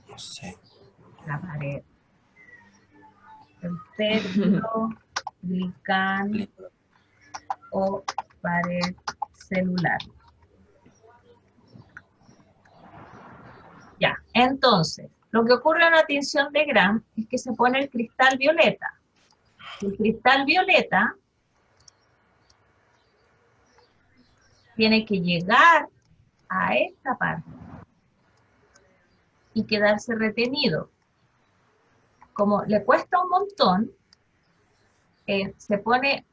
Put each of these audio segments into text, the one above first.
No sé. La pared. El peptidoglicano o pared celular. Ya, entonces, lo que ocurre en la tinción de Gram es que se pone el cristal violeta. El cristal violeta tiene que llegar a esta parte y quedarse retenido. Como le cuesta un montón, se pone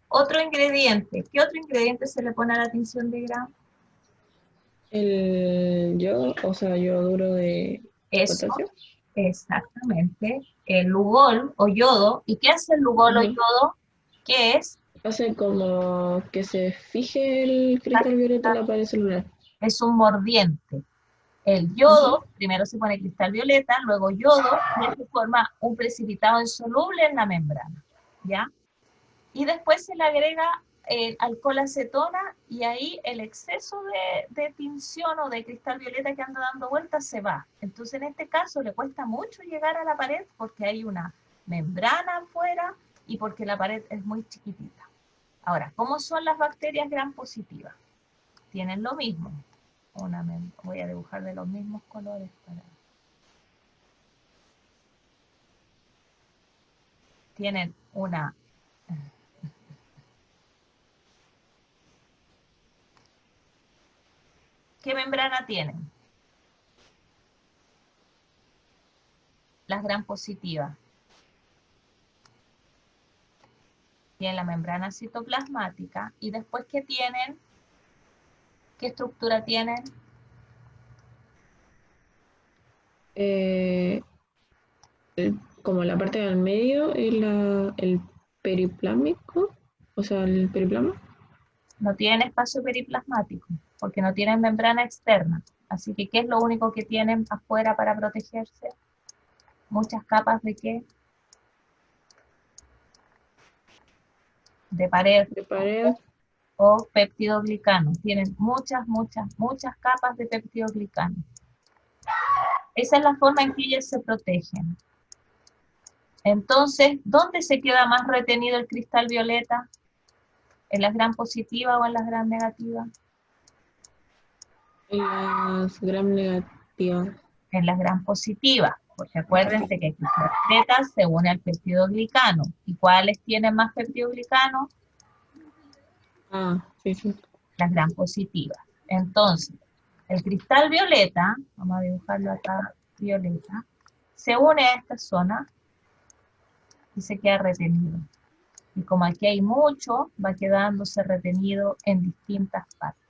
otro ingrediente. ¿Qué otro ingrediente se le pone a la tinción de Gram? El yodo, o sea, yoduro de Eso, potasio. exactamente. El lugol o yodo. ¿Y qué hace el lugol o yodo? ¿Qué es? Hace como que se fije el cristal violeta en la pared celular. Es un mordiente. El yodo, primero se pone cristal violeta, luego yodo, y se forma un precipitado insoluble en la membrana, ¿ya? Y después se le agrega alcohol acetona y ahí el exceso de tinción o de cristal violeta que anda dando vueltas se va. Entonces en este caso le cuesta mucho llegar a la pared porque hay una membrana afuera y porque la pared es muy chiquitita. Ahora, ¿cómo son las bacterias gram positivas? Tienen lo mismo. Voy a dibujar de los mismos colores para... Tienen una... ¿Qué membrana tienen? Las gram positivas. Tienen la membrana citoplasmática y después ¿qué tienen? ¿Qué estructura tienen? Como la parte del medio es el periplámico, o sea, el periplasma. No tienen espacio periplasmático porque no tienen membrana externa. Así que ¿qué es lo único que tienen afuera para protegerse? Muchas capas de ¿qué? De pared De pared. o peptidoglicano. Tienen muchas capas de peptidoglicano. Esa es la forma en que ellas se protegen. Entonces, ¿dónde se queda más retenido el cristal violeta? ¿En las gram positivas o en las gram negativas? Las gram negativas. En las gram positivas, porque acuérdense que el cristal violeta se une al peptidoglicano. ¿Y cuáles tienen más peptidoglicano? Ah, sí, sí. Las gram positivas. Entonces, el cristal violeta, vamos a dibujarlo acá, violeta, se une a esta zona y se queda retenido. Y como aquí hay mucho, va quedándose retenido en distintas partes.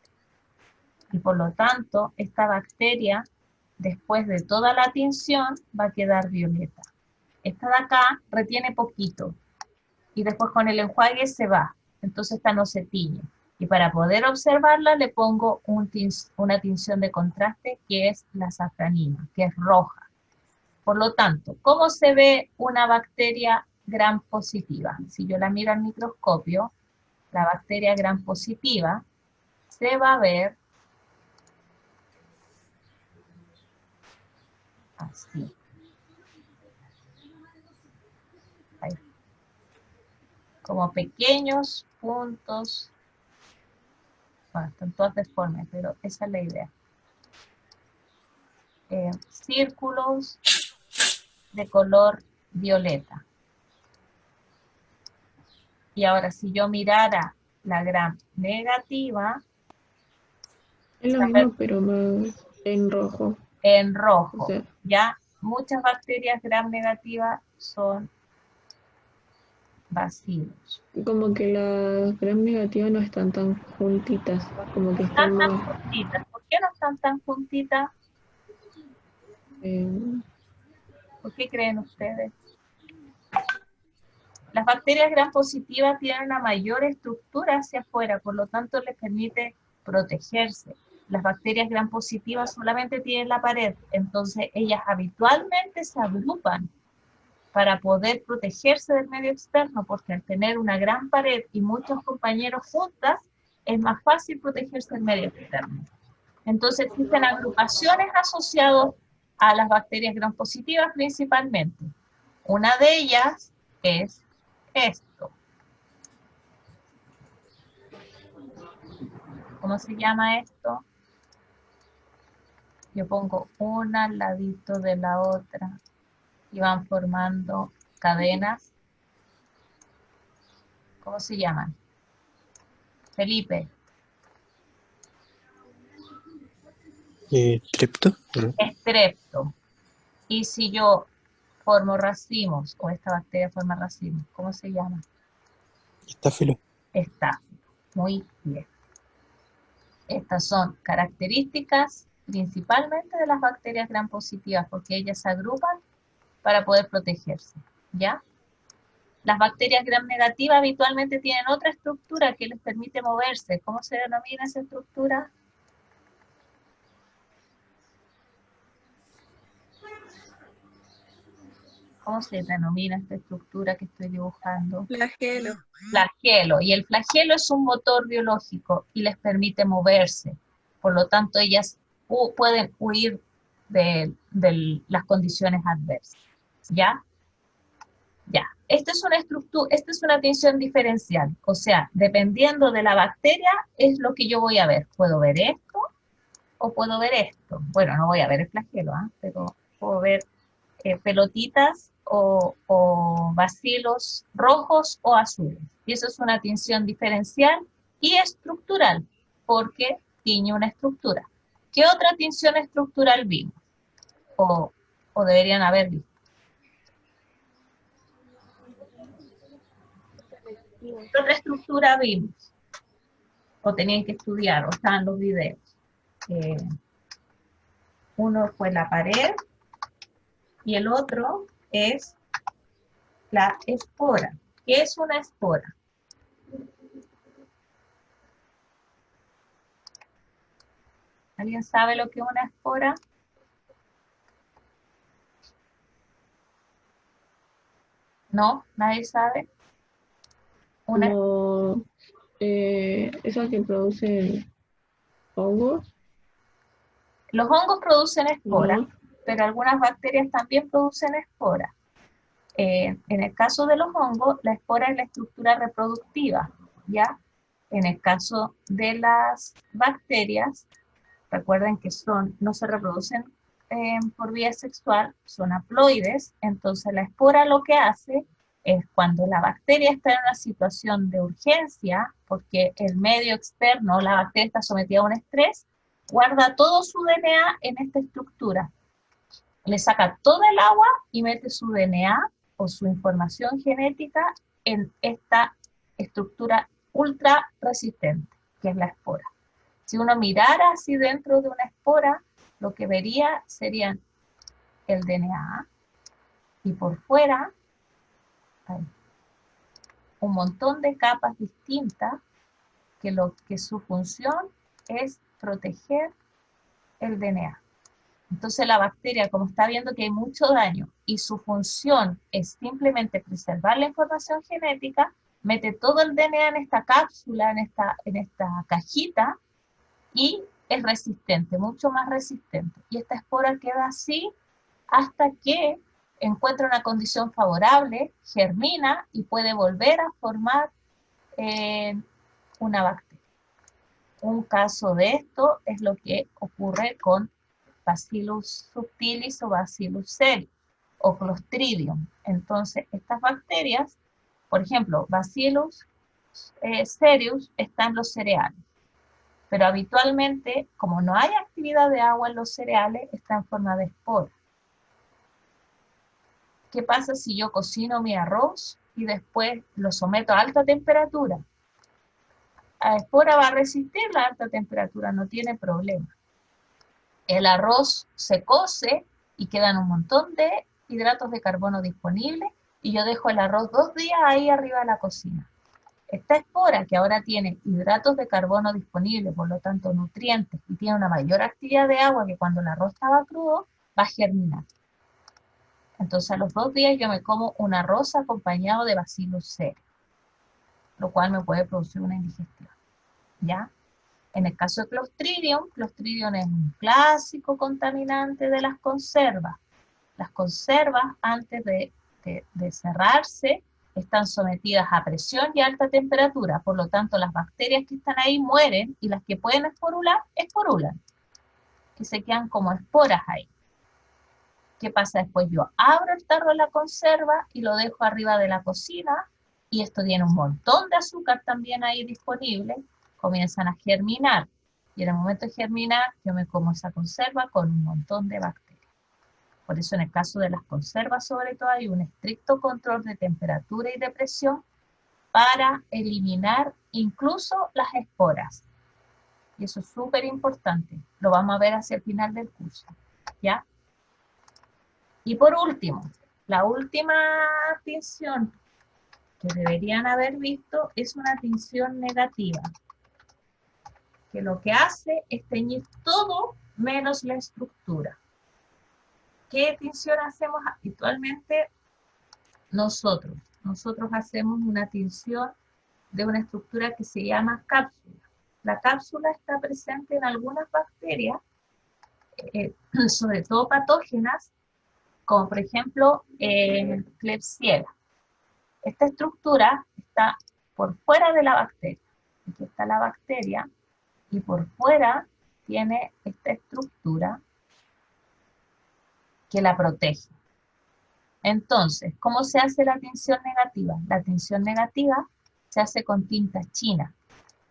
Y por lo tanto, esta bacteria, después de toda la tinción, va a quedar violeta. Esta de acá retiene poquito. Y después con el enjuague se va. Entonces esta no se tiñe. Y para poder observarla le pongo una tinción de contraste que es la safranina, que es roja. Por lo tanto, ¿cómo se ve una bacteria gram positiva? Si yo la miro al microscopio, la bacteria gram positiva se va a ver así. Ahí. Como pequeños puntos. Bueno, están todas deformes, pero esa es la idea. Círculos de color violeta. Y ahora si yo mirara la gram negativa, Es lo mismo, pero más en rojo. en O rojo, sea, ya muchas bacterias gram negativas son bacilos. como que las gram negativas no están tan juntitas, como que están Están tan más... juntitas. ¿Por qué no están tan juntitas? Eh, ¿Por qué creen ustedes? Las bacterias gram positivas tienen una mayor estructura hacia afuera, por lo tanto les permite protegerse. Las bacterias gram positivas solamente tienen la pared, entonces ellas habitualmente se agrupan para poder protegerse del medio externo, porque al tener una gran pared y muchos compañeros juntas, es más fácil protegerse del medio externo. Entonces existen agrupaciones asociadas a las bacterias gram positivas principalmente. Una de ellas es esto. ¿Cómo se llama esto? Yo pongo una al ladito de la otra y van formando cadenas. ¿Cómo se llaman? Felipe. Tripto, ¿no? Estrepto. Y si yo formo racimos, o esta bacteria forma racimos, ¿cómo se llama? Estáfilo. Estáfilo. Muy bien. Estas son características principalmente de las bacterias gram positivas, porque ellas se agrupan para poder protegerse, ¿ya? Las bacterias gram negativas habitualmente tienen otra estructura que les permite moverse. ¿Cómo se denomina esa estructura? ¿Cómo se denomina esta estructura que estoy dibujando? Flagelo. Flagelo. Y el flagelo es un motor biológico y les permite moverse. Por lo tanto, ellas pueden huir de las condiciones adversas. ¿Ya? Ya. Esta es una estructura, esta es una tensión diferencial. O sea, dependiendo de la bacteria, es lo que yo voy a ver. Puedo ver esto o puedo ver esto. Bueno, no voy a ver el flagelo, pero puedo ver pelotitas o bacilos rojos o azules. Y eso es una tinción diferencial y estructural, porque tiñe una estructura. ¿Qué otra tinción estructural vimos? O deberían haber visto. ¿Qué otra estructura vimos? O tenían que estudiar, o estaban los videos. Uno fue la pared y el otro es la espora. ¿Qué es una espora? ¿Alguien sabe lo que es una espora? ¿No? ¿Nadie sabe? Como esas que producen hongos. Los hongos producen esporas, ¿No? pero algunas bacterias también producen esporas. En el caso de los hongos, la espora es la estructura reproductiva, ¿ya? En el caso de las bacterias, recuerden que no se reproducen por vía sexual, son haploides, entonces la espora lo que hace es cuando la bacteria está en una situación de urgencia, porque el medio externo, la bacteria está sometida a un estrés, guarda todo su DNA en esta estructura. Le saca todo el agua y mete su DNA o su información genética en esta estructura ultra resistente, que es la espora. Si uno mirara así dentro de una espora, lo que vería serían el DNA y por fuera hay un montón de capas distintas que su función es proteger el DNA. Entonces la bacteria, como está viendo que hay mucho daño y su función es simplemente preservar la información genética, mete todo el DNA en esta cápsula, en esta cajita, y es resistente, mucho más resistente. Y esta espora queda así hasta que encuentra una condición favorable, germina y puede volver a formar una bacteria. Un caso de esto es lo que ocurre con Bacillus subtilis o Bacillus cereus o Clostridium. Entonces, estas bacterias, por ejemplo, Bacillus cereus está en los cereales, pero habitualmente, como no hay actividad de agua en los cereales, está en forma de espora. ¿Qué pasa si yo cocino mi arroz y después lo someto a alta temperatura? La espora va a resistir la alta temperatura, no tiene problema. El arroz se cose y quedan un montón de hidratos de carbono disponibles y yo dejo el arroz 2 días ahí arriba de la cocina. Esta espora, que ahora tiene hidratos de carbono disponibles, por lo tanto nutrientes, y tiene una mayor actividad de agua que cuando el arroz estaba crudo, va a germinar. Entonces a los 2 días yo me como un arroz acompañado de Bacillus cereus, lo cual me puede producir una indigestión, ¿ya? En el caso de Clostridium, Clostridium es un clásico contaminante de las conservas. Las conservas, antes de cerrarse, están sometidas a presión y alta temperatura, por lo tanto las bacterias que están ahí mueren y las que pueden esporular, esporulan, y se quedan como esporas ahí. ¿Qué pasa después? Yo abro el tarro de la conserva y lo dejo arriba de la cocina, y esto tiene un montón de azúcar también ahí disponible, comienzan a germinar, y en el momento de germinar yo me como esa conserva con un montón de bacterias. Por eso en el caso de las conservas sobre todo hay un estricto control de temperatura y de presión para eliminar incluso las esporas. Y eso es súper importante. Lo vamos a ver hacia el final del curso, ¿ya? Y por último, la última tinción que deberían haber visto es una tinción negativa, que lo que hace es teñir todo menos la estructura. ¿Qué tinción hacemos habitualmente nosotros? Nosotros hacemos una tinción de una estructura que se llama cápsula. La cápsula está presente en algunas bacterias, sobre todo patógenas, como por ejemplo Klebsiella. Esta estructura está por fuera de la bacteria. Aquí está la bacteria y por fuera tiene esta estructura que la protege. Entonces, ¿cómo se hace la tinción negativa? La tinción negativa se hace con tinta china.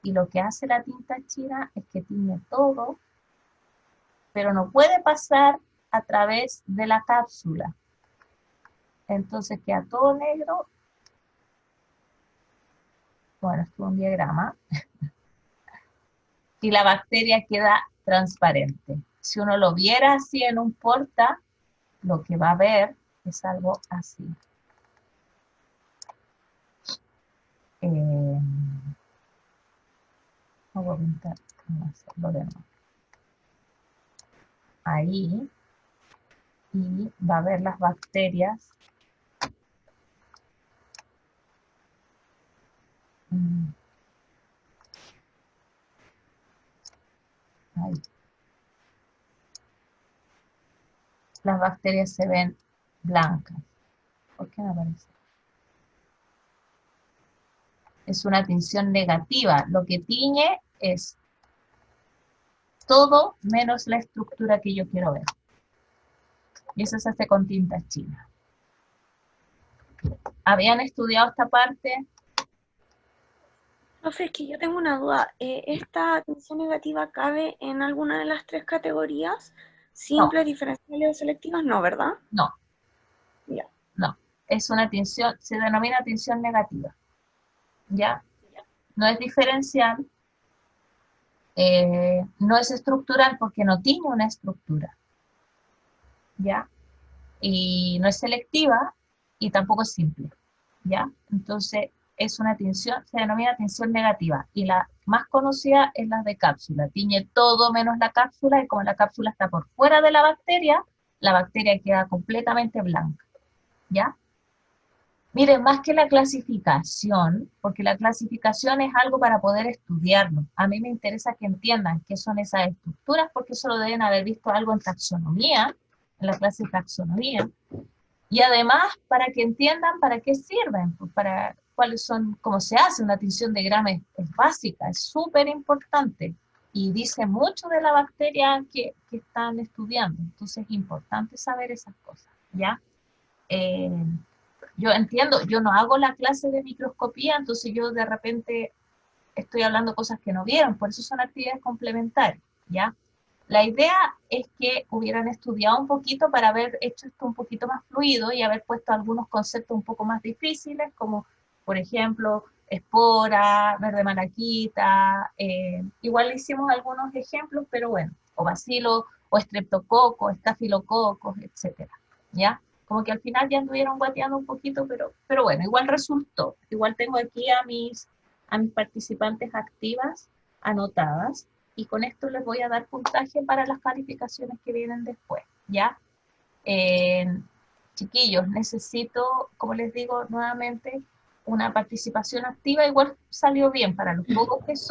Y lo que hace la tinta china es que tiñe todo, pero no puede pasar a través de la cápsula. Entonces queda todo negro. Bueno, esto es un diagrama. Y la bacteria queda transparente. Si uno lo viera así en un porta, lo que va a ver es algo así. No voy a pintar, vamos a hacerlo de nuevo. Ahí, y va a ver las bacterias. Ahí. Las bacterias se ven blancas. ¿Por qué no aparece? Es una tinción negativa. Lo que tiñe es todo menos la estructura que yo quiero ver. Y eso se hace con tinta china. ¿Habían estudiado esta parte? Profe, es que yo tengo una duda. ¿Esta tinción negativa cabe en alguna de las 3 categorías? ¿Simples, diferenciales o selectivas? No, ¿verdad? No. Ya. No. Es una tinción, se denomina tinción negativa. ¿Ya? No es diferencial, no es estructural porque no tiene una estructura. ¿Ya? Y no es selectiva y tampoco es simple. ¿Ya? Entonces, es una tinción, se denomina tinción negativa. Y la más conocida es la de cápsula. Tiñe todo menos la cápsula, y como la cápsula está por fuera de la bacteria queda completamente blanca. ¿Ya? Miren, más que la clasificación, porque la clasificación es algo para poder estudiarlo. A mí me interesa que entiendan qué son esas estructuras, porque eso lo deben haber visto algo en taxonomía, en la clase de taxonomía. Y además, para que entiendan para qué sirven, pues para cuáles son, cómo se hace una tinción de Gram es básica, es súper importante. Y dice mucho de la bacteria que están estudiando. Entonces es importante saber esas cosas, ¿ya? Yo entiendo, yo no hago la clase de microscopía, entonces yo de repente estoy hablando cosas que no vieron, por eso son actividades complementarias, ¿ya? La idea es que hubieran estudiado un poquito para haber hecho esto un poquito más fluido y haber puesto algunos conceptos un poco más difíciles, como por ejemplo, espora, verde malaquita, igual hicimos algunos ejemplos, pero bueno, o bacilo, o estreptococo, estafilococos, etcétera, ¿ya? Como que al final ya anduvieron guateando un poquito, pero bueno, igual resultó. Igual tengo aquí a mis participantes activas anotadas, y con esto les voy a dar puntaje para las calificaciones que vienen después, ¿ya? Chiquillos, necesito, como les digo nuevamente, una participación activa. Igual salió bien para los pocos que son.